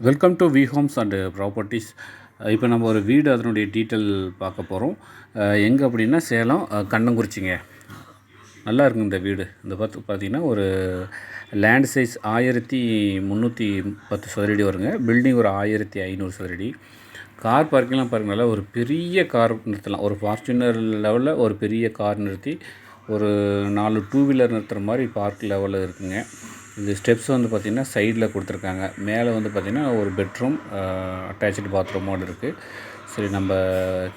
Welcome to V Homes and properties. இப்போ நம்ம ஒரு வீடு அதனுடைய டீட்டெயில் பார்க்க போகிறோம். எங்கே அப்படின்னா சேலம் கண்ணங்குறிச்சிங்க. நல்லா இருக்குங்க இந்த வீடு. இந்த பார்த்திங்கன்னா ஒரு லேண்ட் சைஸ் 1310 சதுரடி வருங்க. பில்டிங் ஒரு 1500 சதுரடி. கார் பார்க்கிங்லாம் பாருங்கள், நல்லா ஒரு பெரிய கார் நிறுத்தலாம். ஒரு ஃபார்ச்சுனர் லெவலில் ஒரு பெரிய கார் நிறுத்தி ஒரு 4 டூ வீலர் நிறுத்துகிற மாதிரி பார்க் லெவலில் இருக்குங்க. இந்த ஸ்டெப்ஸ் வந்து பார்த்திங்கன்னா சைடில் கொடுத்துருக்காங்க. மேலே வந்து பார்த்திங்கன்னா ஒரு பெட்ரூம் அட்டாச்சு பாத்ரூமோடு இருக்குது. சரி, நம்ம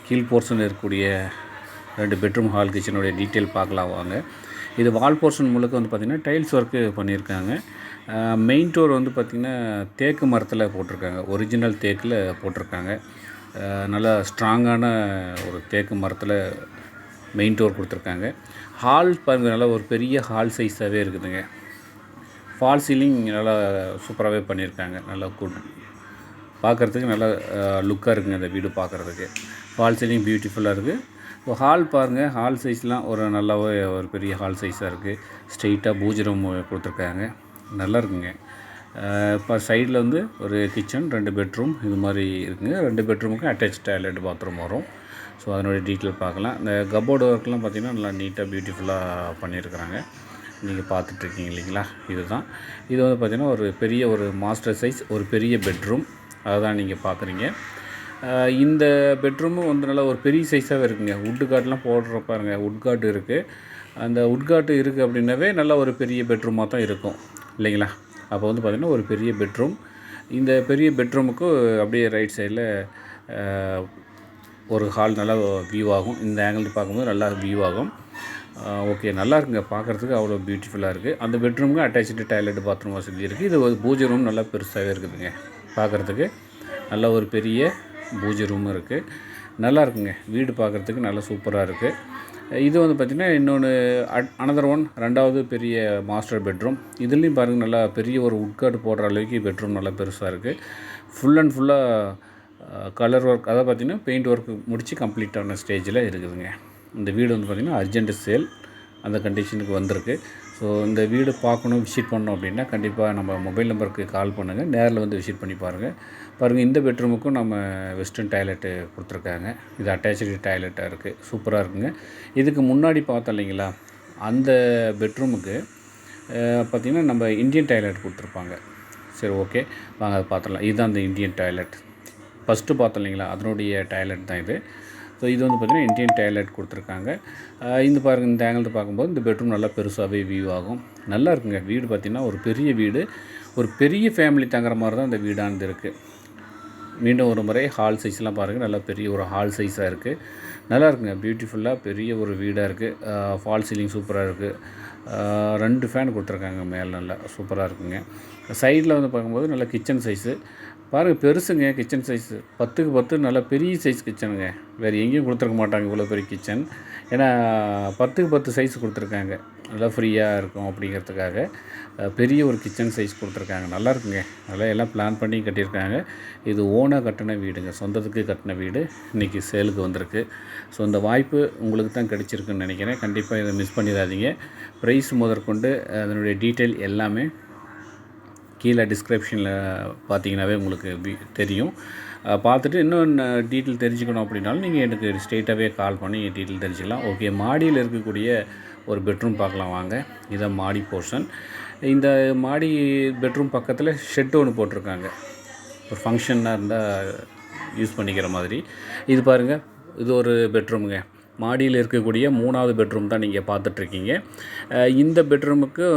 கீழ் போர்ஷனில் இருக்கக்கூடிய 2 பெட்ரூம் ஹால் கிச்சனுடைய டீட்டெயில் பார்க்கலாம் வாங்க. இது வால் போர்ஷன் முழுக்க வந்து பார்த்திங்கன்னா டைல்ஸ் ஒர்க்கு பண்ணியிருக்காங்க. மெயின் டோர் வந்து பார்த்திங்கன்னா தேக்கு மரத்தில் போட்டிருக்காங்க. ஒரிஜினல் தேக்கில் போட்டிருக்காங்க. நல்லா ஸ்ட்ராங்கான ஒரு தேக்கு மரத்தில் மெயின் டோர் கொடுத்துருக்காங்க. ஹால் பாருங்கள், நல்லா ஒரு பெரிய ஹால் சைஸாகவே இருக்குதுங்க. ஃபால் சீலிங் நல்லா சூப்பராகவே பண்ணியிருக்காங்க. நல்லா பார்க்குறதுக்கு நல்லா லுக்காக இருக்குங்க இந்த வீடு பார்க்குறதுக்கு. ஃபால் சீலிங் பியூட்டிஃபுல்லாக இருக்குது. இப்போ ஹால் பாருங்கள், ஹால் சைஸ்லாம் ஒரு நல்லாவே ஒரு பெரிய ஹால் சைஸாக இருக்குது. ஸ்ட்ரெயிட்டாக பூஜை ரூம் கொடுத்துருக்காங்க. நல்லா இருக்குங்க. இப்போ சைடில் வந்து ஒரு கிச்சன், 2 பெட்ரூம் இது மாதிரி இருக்குங்க. 2 பெட்ரூமுக்கும் அட்டாச் டாய்லெட் பாத்ரூம் வரும். ஸோ அதனுடைய டீட்டெயில் பார்க்கலாம். இந்த கபோர்டு ஒர்க்லாம் பார்த்திங்கன்னா நல்லா நீட்டாக பியூட்டிஃபுல்லாக பண்ணியிருக்கிறாங்க. நீங்கள் பார்த்துட்ருக்கீங்க இல்லைங்களா? இதுதான். இது வந்து பார்த்திங்கன்னா ஒரு பெரிய ஒரு மாஸ்டர் சைஸ் ஒரு பெரிய பெட்ரூம். அதை தான் நீங்கள் பார்க்குறீங்க. இந்த பெட்ரூமும் வந்து நல்லா ஒரு பெரிய சைஸாகவே இருக்குங்க. வுட்டு கார்டெலாம் போடுற பாருங்கள், வுட் கார்டு இருக்குது. அந்த வுட் கார்டு இருக்குது அப்படின்னாவே நல்லா ஒரு பெரிய பெட்ரூமாக தான் இருக்கும் இல்லைங்களா? அப்போ வந்து பார்த்திங்கன்னா ஒரு பெரிய பெட்ரூம். இந்த பெரிய பெட்ரூமுக்கு அப்படியே ரைட் சைடில் ஒரு ஹால் நல்லா வியூ ஆகும். இந்த ஆங்கிள் பார்க்கும்போது நல்லா வியூ ஆகும். ஓகே, நல்லா இருக்குங்க. பார்க்குறதுக்கு அவ்வளோ பியூட்டிஃபுல்லாக இருக்குது. அந்த பெட்ரூமுக்கு அட்டாச்சு டாய்லெட் பாத்ரூம் வசதி இருக்குது. இது ஒரு பூஜை ரூம் நல்லா பெருசாகவே இருக்குதுங்க. பார்க்குறதுக்கு நல்ல ஒரு பெரிய பூஜை ரூமும் இருக்குது. நல்லா இருக்குங்க. வீடு பார்க்குறதுக்கு நல்லா சூப்பராக இருக்குது. இது வந்து பார்த்திங்கன்னா இன்னொன்று அனதர் ஒன், 2வது பெரிய மாஸ்டர் பெட்ரூம். இதுலேயும் பாருங்கள், நல்லா பெரிய ஒரு உட்காடு போடுற அளவுக்கு பெட்ரூம் நல்லா பெருசாக இருக்குது. ஃபுல் அண்ட் ஃபுல்லாக கலர் ஒர்க், அதாவது பார்த்திங்கன்னா பெயிண்ட் ஒர்க் முடித்து கம்ப்ளீட்டான ஸ்டேஜில் இருக்குதுங்க. இந்த வீடு வந்து பார்த்திங்கன்னா அர்ஜென்ட் சேல் அந்த கண்டிஷனுக்கு வந்திருக்கு. ஸோ இந்த வீடு பார்க்கணும், விசிட் பண்ணணும் அப்படின்னா கண்டிப்பாக நம்ம மொபைல் நம்பருக்கு கால் பண்ணுங்கள். நேரில் வந்து விசிட் பண்ணி பாருங்கள். இந்த பெட்ரூமுக்கும் நம்ம வெஸ்டர்ன் டாய்லெட்டு கொடுத்துருக்காங்க. இது அட்டாச்சு டாய்லெட்டாக இருக்குது. சூப்பராக இருக்குங்க. இதுக்கு முன்னாடி பார்த்தோம் இல்லைங்களா, அந்த பெட்ரூமுக்கு பார்த்திங்கன்னா நம்ம இந்தியன் டாய்லெட் கொடுத்துருப்பாங்க. சரி, ஓகே வாங்க அதை பார்த்துடலாம். இதுதான் அந்த இந்தியன் டாய்லெட். ஃபஸ்ட்டு பார்த்தோம் இல்லைங்களா, அதனுடைய டாய்லெட் தான் இது. ஸோ இது வந்து பார்த்திங்கன்னா இந்தியன் டாய்லெட் கொடுத்துருக்காங்க. இந்த பாருங்கள், இந்த ஆங்கிள் பார்க்கும்போது இந்த பெட்ரூம் நல்லா பெருசாகவே வியூ ஆகும். நல்லா இருக்குங்க. வீடு பார்த்திங்கன்னா ஒரு பெரிய வீடு, ஒரு பெரிய ஃபேமிலி தங்குற மாதிரி தான் இந்த வீடானது இருக்குது. மீண்டும் ஒரு முறை ஹால் சைஸ்லாம் பாருங்கள், நல்லா பெரிய ஒரு ஹால் சைஸாக இருக்குது. நல்லா இருக்குங்க. பியூட்டிஃபுல்லாக பெரிய ஒரு வீடாக இருக்குது. ஃபால் சீலிங் சூப்பராக இருக்குது. 2 ஃபேன் கொடுத்துருக்காங்க மேலே, நல்லா சூப்பராக இருக்குங்க. சைடில் வந்து பார்க்கும்போது நல்லா கிச்சன் சைஸு பாருங்கள், பெருசுங்க. கிச்சன் சைஸு 10க்கு 10 நல்லா பெரிய சைஸ் கிச்சனுங்க. வேறு எங்கேயும் கொடுத்துருக்க மாட்டாங்க இவ்வளோ பெரிய கிச்சன். ஏன்னா 10க்கு 10 சைஸ் கொடுத்துருக்காங்க. நல்லா ஃப்ரீயாக இருக்கும் அப்படிங்கிறதுக்காக பெரிய ஒரு கிச்சன் சைஸ் கொடுத்துருக்காங்க. நல்லா இருக்குங்க. நல்லா எல்லாம் பிளான் பண்ணி கட்டியிருக்காங்க. இது ஓனாக கட்டின வீடுங்க, சொந்தத்துக்கு கட்டின வீடு. இன்றைக்கி சேலுக்கு வந்திருக்கு. ஸோ இந்த வாய்ப்பு உங்களுக்கு தான் கிடச்சிருக்குன்னு நினைக்கிறேன். கண்டிப்பாக இதை மிஸ் பண்ணிடாதீங்க. ப்ரைஸ் முதற்கொண்டு அதனுடைய டீட்டெயில் எல்லாமே கீழே டிஸ்கிரிப்ஷனில் பார்த்தீங்கன்னாவே உங்களுக்கு தெரியும். பார்த்துட்டு இன்னும் டீட்டெயில் தெரிஞ்சுக்கணும் அப்படின்னாலும் நீங்கள் எனக்கு ஸ்ட்ரெயிட்டாகவே கால் பண்ணி டீட்டெயில் தெரிஞ்சுக்கலாம். ஓகே, மாடியில் இருக்கக்கூடிய ஒரு பெட்ரூம் பார்க்கலாம் வாங்க. இதான் மாடி போர்ஷன். இந்த மாடி பெட்ரூம் பக்கத்தில் ஷெட்டு ஒன்று போட்டிருக்காங்க. ஒரு ஃபங்க்ஷன்னாக இருந்தால் யூஸ் பண்ணிக்கிற மாதிரி. இது பாருங்கள், இது ஒரு பெட்ரூமுங்க. மாடியில் இருக்கக்கூடிய 3வது பெட்ரூம் தான் நீங்கள் பார்த்துட்ருக்கீங்க. இந்த பெட்ரூமுக்கு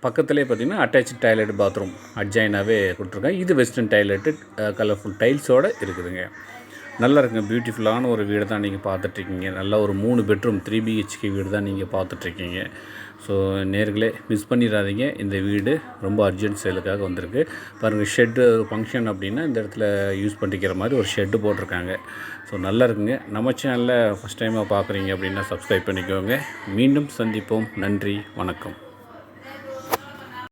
பக்கத்துலேயே பார்த்திங்கன்னா அட்டாச்சு டாய்லெட் பாத்ரூம் அட்ஜாயினாகவே கொடுத்துருக்காங்க. இது வெஸ்டர்ன் டாய்லெட்டு கலர்ஃபுல் டைல்ஸோடு இருக்குதுங்க. நல்லா இருக்குங்க. பியூட்டிஃபுல்லான ஒரு வீடு தான் நீங்கள் பார்த்துட்ருக்கீங்க. நல்லா ஒரு 3 பெட்ரூம் 3 BHK வீடு தான் நீங்கள் பார்த்துட்ருக்கீங்க. ஸோ நேர்களே மிஸ் பண்ணிடாதீங்க. இந்த வீடு ரொம்ப அர்ஜென்ட் சேலுக்காக வந்திருக்கு. பாருங்கள், ஷெட்டு ஃபங்க்ஷன் அப்படின்னா இந்த இடத்துல யூஸ் பண்ணிக்கிற மாதிரி ஒரு ஷெட்டு போட்டிருக்காங்க. ஸோ நல்லா இருக்குங்க. நம்ம சேனலில் ஃபஸ்ட் டைமாக பார்க்குறீங்க அப்படின்னா சப்ஸ்கிரைப் பண்ணிக்கோங்க. மீண்டும் சந்திப்போம். நன்றி, வணக்கம்.